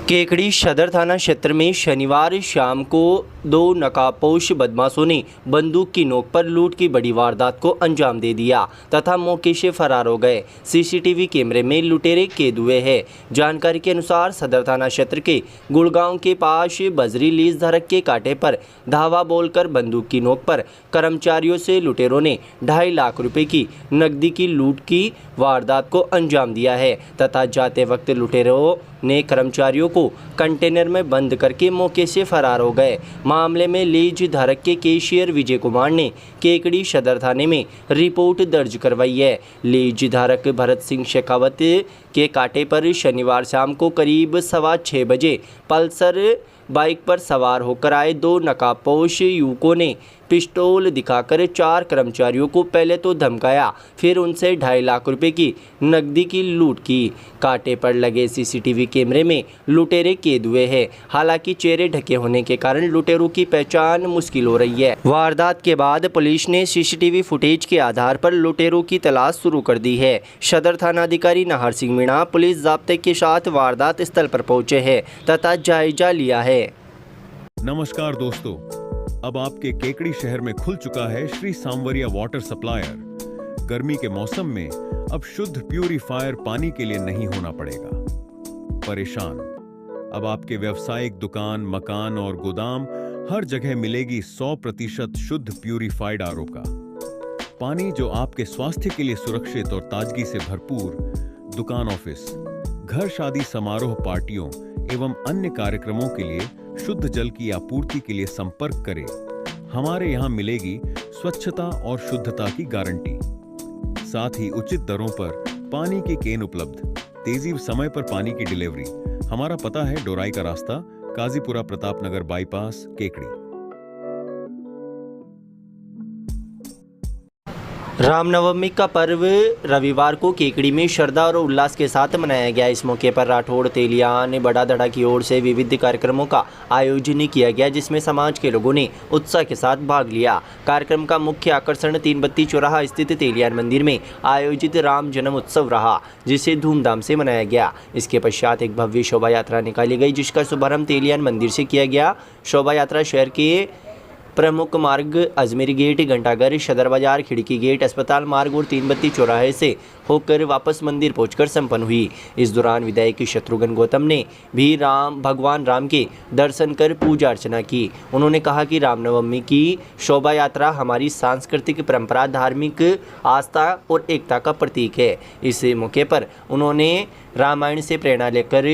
केकड़ी सदर थाना क्षेत्र में शनिवार शाम को दो नकाबपोश बदमाशों ने बंदूक की नोक पर लूट की बड़ी वारदात को अंजाम दे दिया तथा मौके से फरार हो गए। सीसीटीवी कैमरे में लुटेरे कैद हुए हैं। जानकारी के अनुसार सदर थाना क्षेत्र के गुड़गांव के पास बजरी लीज धारक के कांटे पर धावा बोलकर बंदूक की नोक पर कर्मचारियों से लुटेरों ने 2.5 लाख रुपए की नकदी की लूट की वारदात को अंजाम दिया है तथा जाते वक्त लुटेरों ने कर्मचारियों को कंटेनर में बंद करके मौके से फरार हो गए। मामले में लीज धारक के कैशियर विजय कुमार ने केकड़ी सदर थाने में रिपोर्ट दर्ज करवाई है। लीज धारक भरत सिंह शेखावत के कांटे पर शनिवार शाम को करीब 6:15 बजे पल्सर बाइक पर सवार होकर आए दो नकाबपोश युवकों ने पिस्टल दिखाकर 4 कर्मचारियों को पहले तो धमकाया, फिर उनसे 2.5 लाख रुपए की नकदी की लूट की। कांटे पर लगे सीसीटीवी कैमरे में लुटेरे कैद हुए हैं। हालांकि चेहरे ढके होने के कारण लुटेरों की पहचान मुश्किल हो रही है। वारदात के बाद पुलिस ने सीसीटीवी फुटेज के आधार पर लुटेरों की तलाश शुरू कर दी है। सदर थाना अधिकारी नाहर सिंह मीणा पुलिस जाब्ते के साथ वारदात स्थल पर पहुंचे हैं तथा जायजा लिया है। नमस्कार दोस्तों, अब आपके केकड़ी शहर में खुल चुका है श्री सांवरिया वाटर सप्लायर। गर्मी के मौसम में अब शुद्ध प्यूरीफायर पानी के लिए नहीं होना पड़ेगा परेशान। अब आपके व्यावसायिक दुकान, मकान और गोदाम हर जगह मिलेगी 100% शुद्ध प्यूरीफाइड आरओ का पानी, जो आपके स्वास्थ्य के लिए सुरक्षित और ताजगी से भरपूर। दुकान, ऑफिस, घर, शादी समारोह, पार्टियों एवं अन्य कार्यक्रमों के लिए शुद्ध जल की आपूर्ति के लिए संपर्क करें। हमारे यहाँ मिलेगी स्वच्छता और शुद्धता की गारंटी, साथ ही उचित दरों पर पानी की केन उपलब्ध, तेजी समय पर पानी की डिलीवरी। हमारा पता है डोराई का रास्ता, काजीपुरा प्रतापनगर बाईपास, केकड़ी। रामनवमी का पर्व रविवार को केकड़ी में श्रद्धा और उल्लास के साथ मनाया गया। इस मौके पर राठौड़ तेलियान बड़ा धड़ा की ओर से विविध कार्यक्रमों का आयोजन किया गया, जिसमें समाज के लोगों ने उत्साह के साथ भाग लिया। कार्यक्रम का मुख्य आकर्षण 3 बत्ती चौराहा स्थित तेलियान मंदिर में आयोजित राम जन्म उत्सव रहा, जिसे धूमधाम से मनाया गया। इसके पश्चात एक भव्य शोभा यात्रा निकाली गई, जिसका शुभारंभ तेलियान मंदिर से किया गया। शोभा यात्रा शहर के प्रमुख मार्ग अजमेर गेट, घंटाघर, सदर बाजार, खिड़की गेट, अस्पताल मार्ग और 3 बत्ती चौराहे से होकर वापस मंदिर पहुंचकर संपन्न हुई। इस दौरान विधायक शत्रुघ्न गौतम ने भी भगवान राम के दर्शन कर पूजा अर्चना की। उन्होंने कहा कि रामनवमी की शोभा यात्रा हमारी सांस्कृतिक परंपरा, धार्मिक आस्था और एकता का प्रतीक है। इस मौके पर उन्होंने रामायण से प्रेरणा लेकर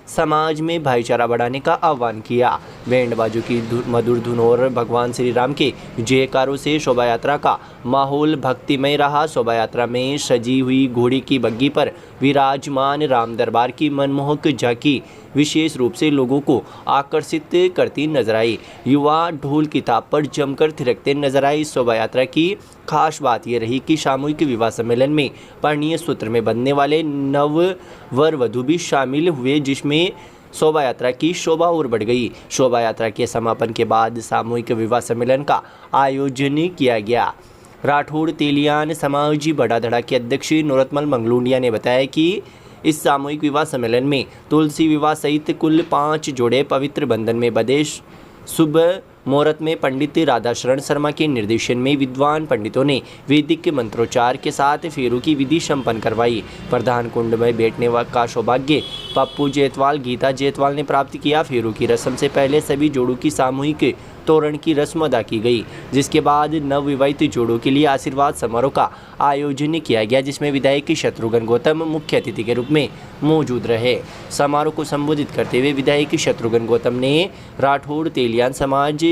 समाज में भाईचारा बढ़ाने का आह्वान किया। बैंड बाजों की मधुर धुन और भगवान श्री राम के जयकारों से शोभा यात्रा का माहौल भक्तिमय रहा। शोभा यात्रा में सजी हुई घोड़ी की बग्गी पर विराजमान राम दरबार की मनमोहक झांकी विशेष रूप से लोगों को आकर्षित करती नजर आई। युवा ढोल की ताप पर जमकर थिरकते नजर आई। शोभा यात्रा की खास बात यह रही कि सामूहिक विवाह सम्मेलन में परिणय सूत्र में बंधने वाले नव वर वधु भी शामिल हुए, जिसमें शोभा यात्रा की शोभा और बढ़ गई। शोभा यात्रा के समापन के बाद सामूहिक विवाह सम्मेलन का आयोजन किया गया। राठौड़ तेलियान समाज बड़ा धड़ा के अध्यक्ष नूरतमल मंगलूंडिया ने बताया कि इस सामूहिक विवाह सम्मेलन में तुलसी विवाह सहित कुल 5 जोड़े पवित्र बंधन में बंधे। शुभ मुहूर्त में पंडित राधाशरण शर्मा के निर्देशन में विद्वान पंडितों ने वैदिक मंत्रोच्चार के साथ फेरों की विधि संपन्न करवाई। प्रधान कुंड में बैठने का सौभाग्य पप्पू जेतवाल, गीता जेतवाल ने प्राप्त किया। फेरों की रस्म से पहले सभी जोड़ों की सामूहिक तोरण की रस्म अदा की गई, जिसके बाद नवविवाहित जोड़ों के लिए आशीर्वाद समारोह का आयोजन किया गया, जिसमें विधायक शत्रुघ्न गौतम मुख्य अतिथि के रूप में मौजूद रहे। समारोह को संबोधित करते हुए विधायक शत्रुघ्न गौतम ने राठौड़ तेलियान समाज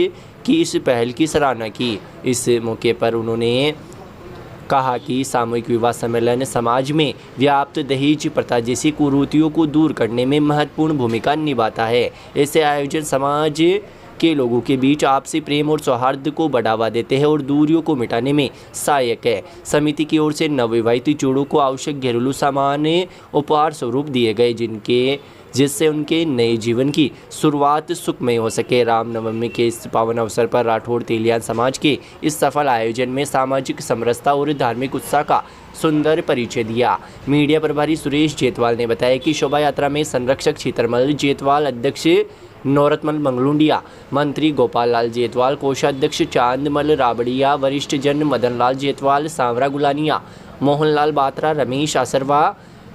की इस पहल की सराहना की। इस मौके पर उन्होंने कहा कि सामूहिक विवाह सम्मेलन समाज में व्याप्त दहेज प्रथा जैसी कुरीतियों को दूर करने में महत्वपूर्ण भूमिका निभाता है। ऐसे आयोजन समाज के लोगों के बीच आपसी प्रेम और सौहार्द को बढ़ावा देते हैं और दूरियों को मिटाने में सहायक है। समिति की ओर से नवविवाहित जोड़ों को आवश्यक घरेलू सामान उपहार स्वरूप दिए गए, जिनके जिससे उनके नए जीवन की शुरुआत सुखमय हो सके। रामनवमी के इस पावन अवसर पर राठौड़ तेलियान समाज के इस सफल आयोजन में सामाजिक समरसता और धार्मिक उत्साह का सुंदर परिचय दिया। मीडिया प्रभारी सुरेश जेतवाल ने बताया कि शोभा यात्रा में संरक्षक छीतरमल जेतवाल, अध्यक्ष नौरतमल मंगलुंडिया, मंत्री गोपाल लाल जेतवाल, कोषाध्यक्ष चांदमल राबड़िया, वरिष्ठ जन मदन लाल जेतवाल, सांवरा गुलानिया, मोहनलाल बात्रा, रमेश आसरवा,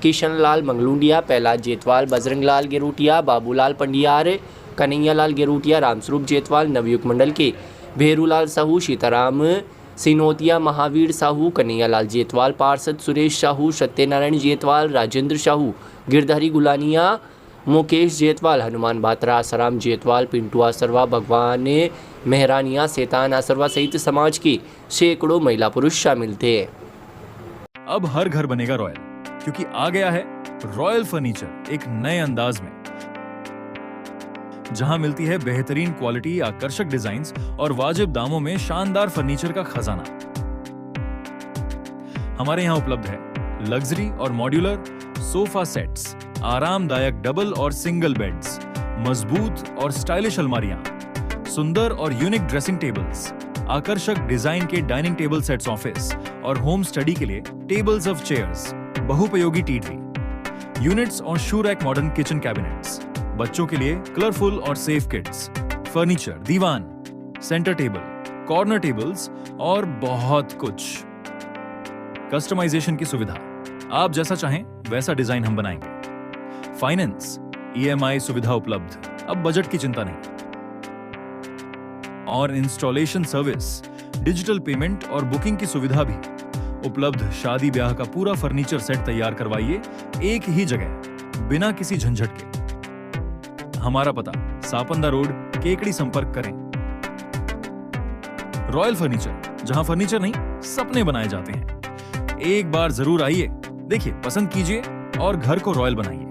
किशन लाल मंगलुंडिया, प्रहलाद जेतवाल, बजरंग लाल गेरूटिया, बाबूलाल पंडियार, कन्हैया लाल गेरूटिया, रामस्वरूप जेतवाल, नवयुग मंडल के भेरूलाल साहू, सीताराम सिनोतिया, महावीर साहू, कन्हैया लाल जेतवाल, पार्षद सुरेश साहू, सत्यनारायण जेतवाल, राजेंद्र साहू, गिरधारी गुलानिया, मुकेश जेतवाल, हनुमान बात्रा, आसाराम जेतवाल, पिंटू आसरवा, भगवान मेहरानिया, सेतान आसरवा सहित समाज के सैकड़ों महिला पुरुष शामिल थे। अब हर घर बनेगा रॉयल, क्योंकि आ गया है रॉयल फर्नीचर एक नए अंदाज में, जहां मिलती है बेहतरीन क्वालिटी, आकर्षक डिजाइन्स और वाजिब दामों में शानदार फर्नीचर का खजाना। हमारे यहां उपलब्ध है लग्जरी और मॉड्यूलर सोफा सेट्स, आरामदायक डबल और सिंगल बेड्स, मजबूत और स्टाइलिश अलमारियां, सुंदर और यूनिक ड्रेसिंग टेबल्स, आकर्षक डिजाइन के डाइनिंग टेबल सेट्स ऑफिस और होम स्टडी के लिए टेबल्स ऑफ चेयर्स, बहुपयोगी टी ट्री यूनिट्स और shoe rack modern kitchen cabinets, बच्चों के लिए कलरफुल और सेफ किड्स, फर्नीचर, दीवान, सेंटर टेबल, कॉर्नर टेबल्स और बहुत कुछ। कस्टमाइजेशन की सुविधा, आप जैसा चाहें वैसा डिजाइन हम बनाएंगे। फाइनेंस, EMI सुविधा उपलब्ध, अब बजट की चिंता नहीं। और इंस्टॉलेशन सर्विस, डिजिटल पेमेंट और बुकिंग की सुविधा भी उपलब्ध। शादी ब्याह का पूरा फर्नीचर सेट तैयार करवाइए एक ही जगह, बिना किसी झंझट के। हमारा पता सापंदा रोड, केकड़ी, संपर्क करें। रॉयल फर्नीचर, जहां फर्नीचर नहीं सपने बनाए जाते हैं। एक बार जरूर आइए, देखिए, पसंद कीजिए और घर को रॉयल बनाइए।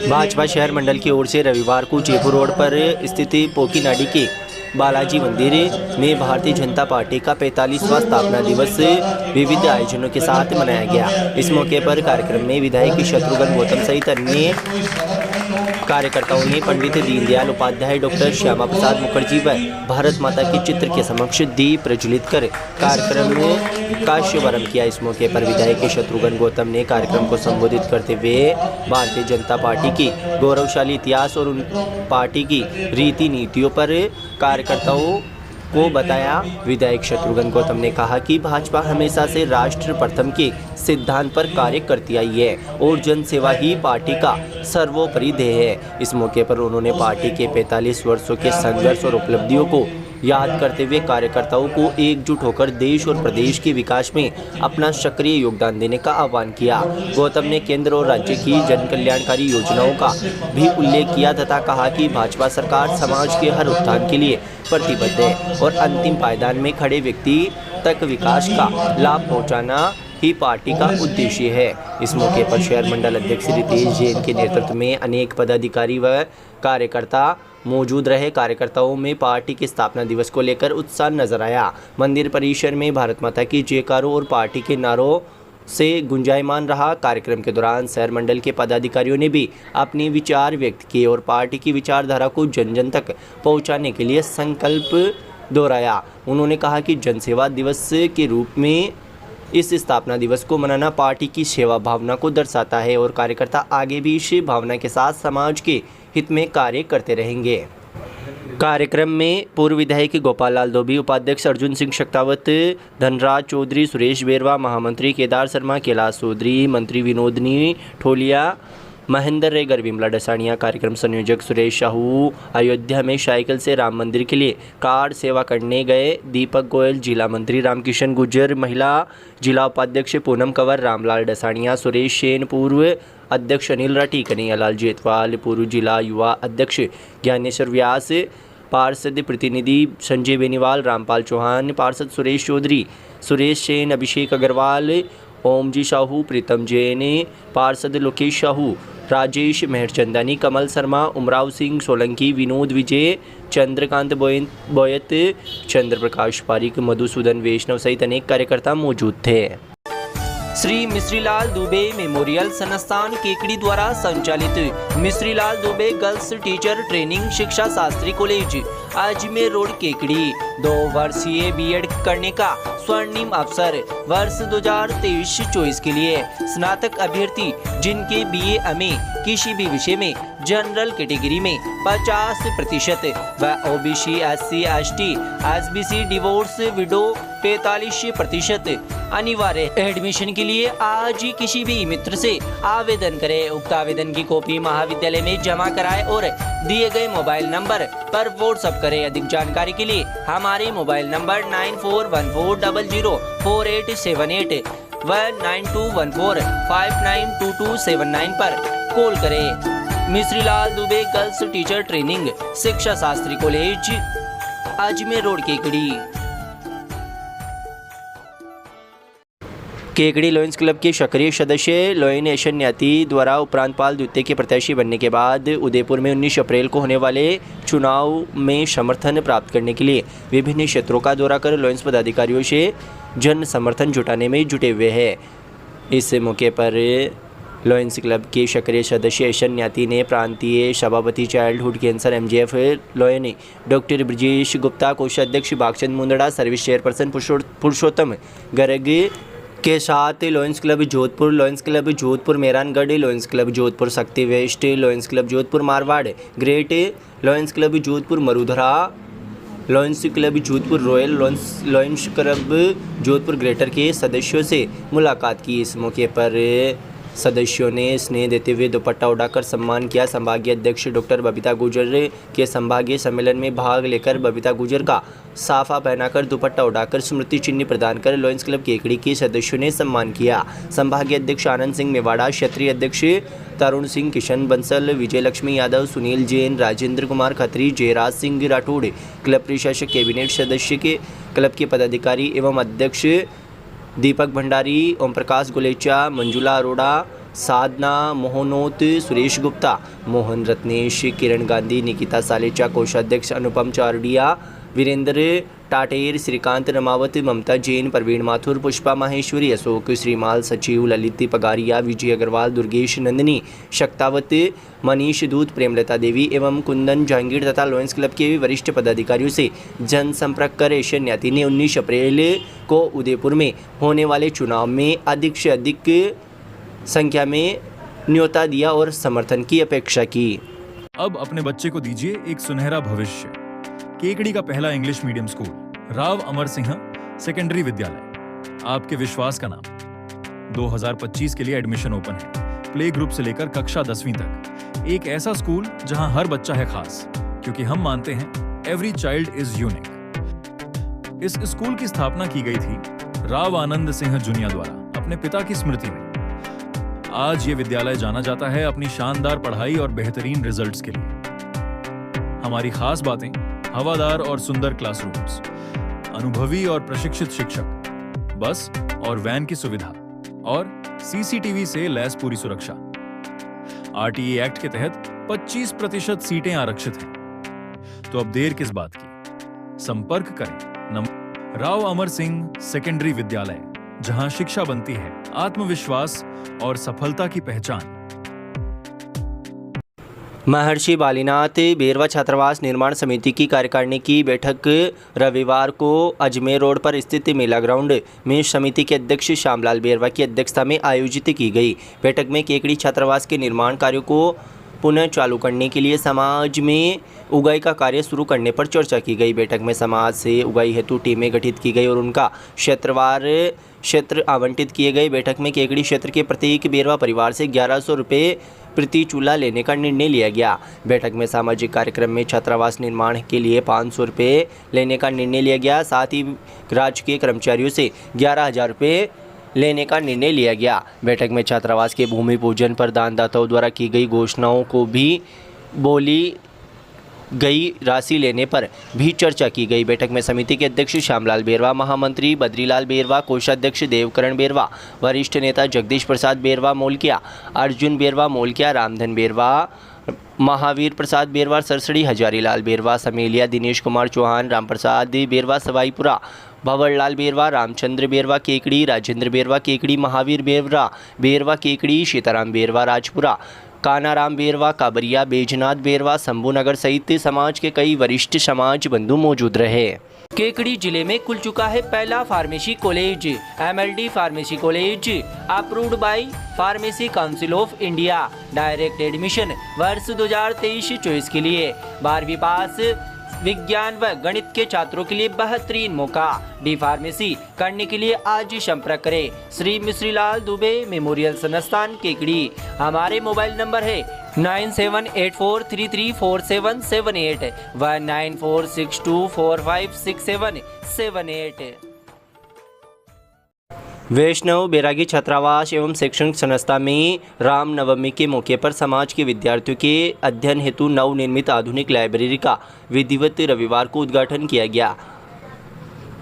भाजपा शहर मंडल की ओर से रविवार को जयपुर रोड पर स्थित पोकीनाडी के बालाजी मंदिर में भारतीय जनता पार्टी का 45वां स्थापना दिवस विविध आयोजनों के साथ मनाया गया। इस मौके पर कार्यक्रम में विधायक शत्रुघ्न गौतम सहित अन्य कार्यकर्ताओं ने पंडित दीनदयाल उपाध्याय, डॉक्टर श्यामा प्रसाद मुखर्जी व भारत माता के चित्र के समक्ष दीप प्रज्वलित कर कार्यक्रम का शुभारंभ किया। इस मौके पर विधायक शत्रुघ्न गौतम ने कार्यक्रम को संबोधित करते हुए भारतीय जनता पार्टी की गौरवशाली इतिहास और उन पार्टी की रीति नीतियों पर कार्यकर्ताओं को बताया। विधायक शत्रुघ्न गौतम ने कहा कि भाजपा हमेशा से राष्ट्र प्रथम के सिद्धांत पर कार्य करती आई है और जन सेवा ही पार्टी का सर्वोपरि ध्येय है। इस मौके पर उन्होंने पार्टी के 45 वर्षों के संघर्ष और उपलब्धियों को याद करते हुए कार्यकर्ताओं को एकजुट होकर देश और प्रदेश के विकास में अपना सक्रिय योगदान देने का आह्वान किया। गौतम ने केंद्र और राज्य की जन कल्याणकारी योजनाओं का भी उल्लेख किया तथा कहा कि भाजपा सरकार समाज के हर उत्थान के लिए प्रतिबद्ध है और अंतिम पायदान में खड़े व्यक्ति तक विकास का लाभ पहुंचाना ही पार्टी का उद्देश्य है। इस मौके पर शहर मंडल अध्यक्ष रितेश जैन के नेतृत्व में अनेक पदाधिकारी व कार्यकर्ता मौजूद रहे। कार्यकर्ताओं में पार्टी के स्थापना दिवस को लेकर उत्साह नजर आया। मंदिर परिसर में भारत माता की जयकारों और पार्टी के नारों से गुंजायमान रहा। कार्यक्रम के दौरान शहर मंडल के पदाधिकारियों ने भी अपने विचार व्यक्त किए और पार्टी की विचारधारा को जन जन तक पहुंचाने के लिए संकल्प दोहराया। उन्होंने कहा कि जनसेवा दिवस के रूप में इस स्थापना दिवस को मनाना पार्टी की सेवा भावना को दर्शाता है और कार्यकर्ता आगे भी इस भावना के साथ समाज के हित में कार्य करते रहेंगे। कार्यक्रम में पूर्व विधायक गोपाल लाल धोबी, उपाध्यक्ष अर्जुन सिंह शक्तावत, धनराज चौधरी, सुरेश बेरवा, महामंत्री केदार शर्मा, कैलाश चौधरी, मंत्री विनोदनी ठोलिया, महेंद्र रेगर, विमला डसानिया, कार्यक्रम संयोजक सुरेश साहू, अयोध्या में साइकिल से राम मंदिर के लिए कार्ड सेवा करने गए दीपक गोयल, जिला मंत्री रामकिशन गुर्जर, महिला जिला उपाध्यक्ष पूनम कंवर, रामलाल डसानिया, सुरेश सेन, पूर्व अध्यक्ष अनिल राठी, कन्हैयालाल जेतवाल, पूर्व जिला युवा अध्यक्ष ज्ञानेश्वर व्यास, पार्षद प्रतिनिधि संजय बेनीवाल, रामपाल चौहान, पार्षद सुरेश चौधरी, सुरेश सेन, अभिषेक अग्रवाल, ओमजी साहू, प्रीतम जैन, पार्षद लोकेश साहू, राजेश मेहरचंदानी, कमल शर्मा, उमराव सिंह सोलंकी, विनोद विजय, चंद्रकांत बोयत, चंद्र प्रकाश पारिक, मधुसूदन वैष्णव सहित अनेक कार्यकर्ता मौजूद थे। श्री मिश्रीलाल दुबे मेमोरियल संस्थान केकड़ी द्वारा संचालित Mishrilal Dubey girls teacher training Shiksha Shastri college Ajmer road Kekri 2 वर्षीय बीएड करने का स्वर्णिम अवसर। वर्ष 2023-24 के लिए स्नातक अभ्यर्थी जिनके बीए में किसी भी विषय में जनरल कैटेगरी में 50% व OBC, SC, ST, SBC, divorce, window 45% अनिवार्य। एडमिशन के लिए आज ही किसी भी मित्र से आवेदन करें। उक्त आवेदन की कॉपी महाविद्यालय में जमा कराएं और दिए गए मोबाइल नंबर पर व्हाट्सएप करें। अधिक जानकारी के लिए हमारे मोबाइल नंबर 9414004878 व 9214592279 पर कॉल करें। Mishrilal Dubey girls teacher training Shiksha Shastri college Ajmer road Kekri. Kekri Lions Club के सक्रिय सदस्य लॉयन एशन न्याती द्वारा उपरांतपाल द्वितीय के प्रत्याशी बनने के बाद उदयपुर में 19 अप्रैल को होने वाले चुनाव में समर्थन प्राप्त करने के लिए विभिन्न क्षेत्रों का दौरा कर लॉयंस पदाधिकारियों से जन समर्थन जुटाने में जुटे हुए हैं। इस मौके पर लॉयंस क्लब के सक्रिय सदस्य एशन न्याती ने प्रांतीय सभापति childhood cancer MGF lion doctor Brajesh Gupta, कोषाध्यक्ष बागचंद मुंदड़ा, सर्विस चेयरपर्सन पुरुषोत्तम गर्ग के साथ Lions Club Jodhpur Mehrangarh, Lions Club Jodhpur Shakti West, Lions Club Jodhpur Marwar Great, Lions Club Jodhpur Marudhara, Lions Club Jodhpur Royal, Lions Club Jodhpur Greater के सदस्यों से मुलाकात की। इस मौके पर सदस्यों ने स्नेह देते हुए दुपट्टा उड़ाकर सम्मान किया। संभागीय अध्यक्ष डॉक्टर बबीता गुर्जर के संभागीय सम्मेलन में भाग लेकर बबीता गुर्जर का साफा पहनाकर दुपट्टा उड़ाकर स्मृति चिन्ह प्रदान कर लॉयंस क्लब केकड़ी के सदस्यों ने सम्मान किया। संभागीय अध्यक्ष आनंद सिंह मेवाड़ा, क्षेत्रीय अध्यक्ष तरुण सिंह, किशन बंसल, विजय लक्ष्मी यादव, सुनील जैन, राजेंद्र कुमार खत्री, जयराज सिंह राठौड़, क्लब प्रशासक, कैबिनेट सदस्य के क्लब के पदाधिकारी एवं अध्यक्ष दीपक भंडारी, ओम प्रकाश गुलेचा, मंजुला अरोड़ा, साधना मोहनोत, सुरेश गुप्ता, मोहन रत्नेश, किरण गांधी, निकिता सालेचा, कोषाध्यक्ष अनुपम चारडिया, वीरेंद्र टाटेर, श्रीकांत रमावत, ममता जैन, प्रवीण माथुर, पुष्पा माहेश्वरी, अशोक श्रीमाल, सचिव ललित पगारिया, विजय अग्रवाल, दुर्गेश नंदिनी, शक्तावत, मनीष दूत, प्रेमलता देवी एवं कुंदन जहांगीर तथा लॉयंस क्लब के वरिष्ठ पदाधिकारियों से जनसंपर्क कर एशन न्याती ने 19 अप्रैल को उदयपुर में होने वाले चुनाव में अधिक से अधिक संख्या में न्योता दिया और समर्थन की अपेक्षा की। अब अपने बच्चे को दीजिए एक सुनहरा भविष्य। केकड़ी का पहला English medium school Rao Amar Singh secondary विद्यालय, आपके विश्वास का नाम। 2025 के लिए एडमिशन ओपन है। प्ले ग्रुप से लेकर कक्षा 10वीं तक। एक ऐसा स्कूल जहां हर बच्चा है खास, क्योंकि हम मानते हैं एवरी चाइल्ड इज यूनिक। इस स्कूल की स्थापना की गई थी राव आनंद सिंह जुनिया द्वारा अपने पिता की स्मृति में। आज ये विद्यालय जाना जाता है अपनी शानदार पढ़ाई और बेहतरीन रिजल्ट्स के लिए। हमारी खास बातें: हवादार और सुंदर क्लासरूम्स, अनुभवी और प्रशिक्षित शिक्षक, बस और वैन की सुविधा और सीसीटीवी से लैस पूरी सुरक्षा। आरटीई एक्ट के तहत 25% सीटें आरक्षित हैं। तो अब देर किस बात की? संपर्क करें राव अमर सिंह सेकेंडरी विद्यालय, जहां शिक्षा बनती है आत्मविश्वास और सफलता की पहचान। महर्षि बालीनाथ बेरवा छात्रावास निर्माण समिति की कार्यकारिणी की बैठक रविवार को अजमेर रोड पर स्थित मेला ग्राउंड में समिति के अध्यक्ष श्यामलाल बेरवा की अध्यक्षता में आयोजित की गई। बैठक में केकड़ी छात्रावास के निर्माण कार्यों को पुनः चालू करने के लिए समाज में उगाई का कार्य शुरू करने पर चर्चा की गई। बैठक में समाज से उगाई हेतु टीमें गठित की गई और उनका क्षेत्र आवंटित किए गए। बैठक में केकड़ी क्षेत्र के प्रत्येक बेरवा परिवार से 1100 रुपये प्रति चूल्हा लेने का निर्णय लिया गया। बैठक में सामाजिक कार्यक्रम में छात्रावास निर्माण के लिए 500 रुपये लेने का निर्णय लिया गया। साथ ही राजकीय कर्मचारियों से 11,000 रुपये लेने का निर्णय लिया गया। बैठक में छात्रावास के भूमि पूजन पर दानदाताओं द्वारा की गई घोषणाओं को भी बोली गई राशि लेने पर भी चर्चा की गई। बैठक में समिति के अध्यक्ष श्यामलाल बेरवा, महामंत्री बद्रीलाल बेरवा, कोषाध्यक्ष देवकरण बेरवा, वरिष्ठ नेता जगदीश प्रसाद बेरवा मोलकिया, अर्जुन बेरवा मोलकिया, रामधन बेरवा, महावीर प्रसाद बेरवा सरसड़ी, हजारीलाल बेरवा समेलिया, दिनेश कुमार चौहान, रामप्रसाद बेरवा सवाईपुरा, भंवरलाल बेरवा, रामचंद्र बेरवा केकड़ी, राजेंद्र बेरवा केकड़ी, महावीर बेरवा केकड़ी, सीताराम बेरवा राजपुरा, कानाराम बेरवा काबरिया, बैजनाथ बेरवा शंभूनगर सहित समाज के कई वरिष्ठ समाज बंधु मौजूद रहे। केकड़ी जिले में खुल चुका है पहला pharmacy college. MLD pharmacy college approved by pharmacy council of India. Direct admission वर्ष 2023-24 के लिए 12वीं पास विज्ञान व गणित के छात्रों के लिए बेहतरीन मौका। डी फार्मेसी करने के लिए आज ही संपर्क करें श्री मिश्रीलाल दुबे मेमोरियल संस्थान केकड़ी। हमारे मोबाइल नंबर है 9784334778 व 9462456778। वैष्णव बैरागी छात्रावास एवं शैक्षणिक संस्था में रामनवमी के मौके पर समाज के विद्यार्थियों के अध्ययन हेतु नवनिर्मित आधुनिक लाइब्रेरी का विधिवत रविवार को उद्घाटन किया गया।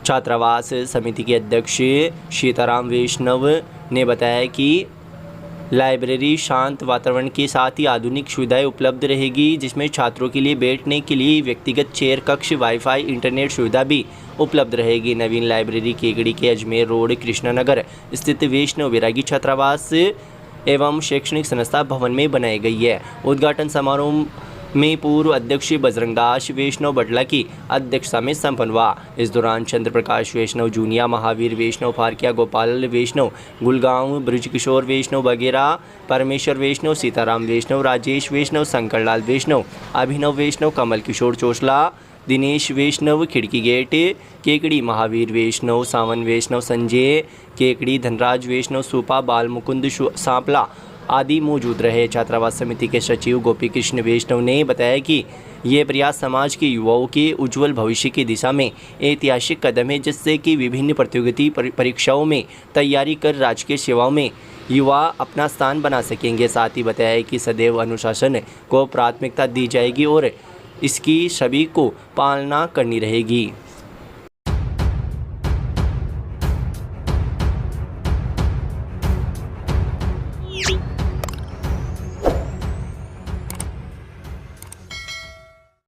छात्रावास समिति के अध्यक्ष सीताराम वैष्णव ने बताया कि लाइब्रेरी शांत वातावरण के साथ ही आधुनिक सुविधाएं उपलब्ध रहेगी, जिसमें छात्रों के लिए बैठने के लिए व्यक्तिगत चेयर कक्ष, वाईफाई, इंटरनेट सुविधा भी उपलब्ध रहेगी। नवीन लाइब्रेरी केकड़ी के अजमेर रोड कृष्णानगर स्थित वैष्णव बैरागी छात्रावास एवं शैक्षणिक संस्था भवन में बनाई गई है। उद्घाटन समारोह में पूर्व अध्यक्ष बजरंगदास वैष्णव बटला की अध्यक्षता में संपन्न हुआ। इस दौरान चंद्र प्रकाश वैष्णव जूनिया, महावीर वैष्णव फारकिया, गोपाल वैष्णव गुलगांव, ब्रजकिशोर वैष्णव वगैरह, परमेश्वर वैष्णव, सीताराम वैष्णव, राजेश वैष्णव, शंकरलाल वैष्णव, अभिनव वैष्णव, कमल किशोर चोसला, दिनेश वैष्णव खिड़की गेट केकड़ी, महावीर वैष्णव, सावन वैष्णव, संजय केकड़ी, धनराज वैष्णव, सूपा, बाल मुकुंद सांपला आदि मौजूद रहे। छात्रावास समिति के सचिव गोपी कृष्ण वैष्णव ने बताया कि ये प्रयास समाज के युवाओं के उज्जवल भविष्य की दिशा में ऐतिहासिक कदम है, जिससे कि विभिन्न प्रतियोगिता परीक्षाओं में तैयारी कर राजकीय सेवाओं में युवा अपना स्थान बना सकेंगे। साथ ही बताया कि सदैव अनुशासन को प्राथमिकता दी जाएगी और इसकी सभी को पालना करनी रहेगी।